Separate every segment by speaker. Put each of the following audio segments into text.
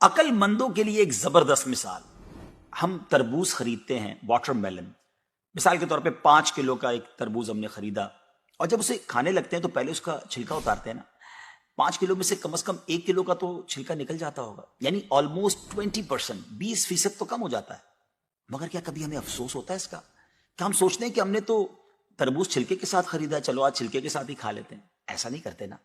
Speaker 1: عقل مندوں کے لیے ایک زبردست مثال. ہم تربوز خریدتے ہیں، واٹر میلن. مثال کے طور پہ 5 کلو کا ایک تربوز ہم نے خریدا، اور جب اسے کھانے لگتے ہیں تو پہلے اس کا چھلکا اتارتے ہیں نا. 5 کلو میں سے کم از کم 1 کلو کا تو چھلکا نکل جاتا ہوگا، یعنی آلموسٹ 20%، 20% تو کم ہو جاتا ہے. مگر کیا کبھی ہمیں افسوس ہوتا ہے اس کا؟ کہ ہم سوچتے ہیں کہ ہم نے تو تربوز چھلکے کے ساتھ خریدا، چلو آج چھلکے کے ساتھ ہی کھا لیتے ہیں. ایسا نہیں کرتے نا.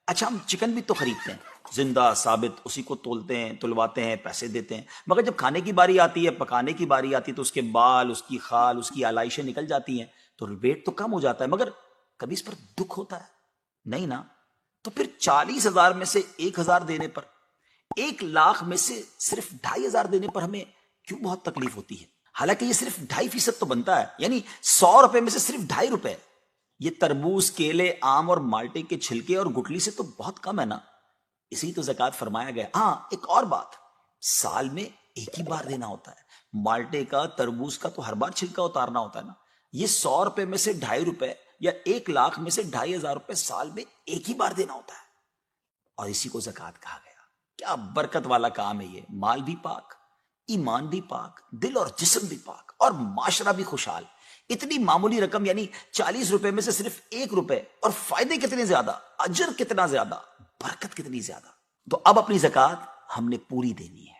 Speaker 1: اچھا، ہم چکن بھی تو خریدتے ہیں، زندہ ثابت، اسی کو تولتے ہیں، تلواتے ہیں، پیسے دیتے ہیں، مگر جب کھانے کی باری آتی ہے، پکانے کی باری آتی ہے، تو اس کے بال، اس کی خال، اس کی آلائشیں نکل جاتی ہیں، تو ویٹ تو کم ہو جاتا ہے. مگر کبھی اس پر دکھ ہوتا ہے؟ نہیں نا. تو پھر 40,000 میں سے 1,000 دینے پر، 1,00,000 میں سے صرف 2,500 دینے پر ہمیں کیوں بہت تکلیف ہوتی ہے؟ حالانکہ یہ صرف 2.5% تو بنتا ہے، یعنی 100 روپے میں سے صرف 2.5 روپے. یہ تربوز، کیلے، آم اور مالٹے کے چھلکے اور گٹلی سے تو بہت کم ہے نا. اسی تو زکوٰۃ فرمایا گیا. ہاں، ایک اور بات، سال میں ایک ہی بار دینا ہوتا ہے. مالٹے کا، تربوز کا تو ہر بار چھلکا اتارنا ہوتا ہے نا. یہ 100 روپے میں سے 2.5 روپے یا 1,00,000 میں سے 2,500 روپے سال میں ایک ہی بار دینا ہوتا ہے، اور اسی کو زکوٰۃ کہا گیا. کیا برکت والا کام ہے یہ. مال بھی پاک، ایمان بھی پاک، دل اور جسم بھی پاک، اور معاشرہ بھی خوشحال. اتنی معمولی رقم، یعنی 40 روپے میں سے صرف 1 روپے، اور فائدے کتنے زیادہ، اجر کتنا زیادہ، برکت کتنی زیادہ. تو اب اپنی زکوٰۃ ہم نے پوری دینی ہے.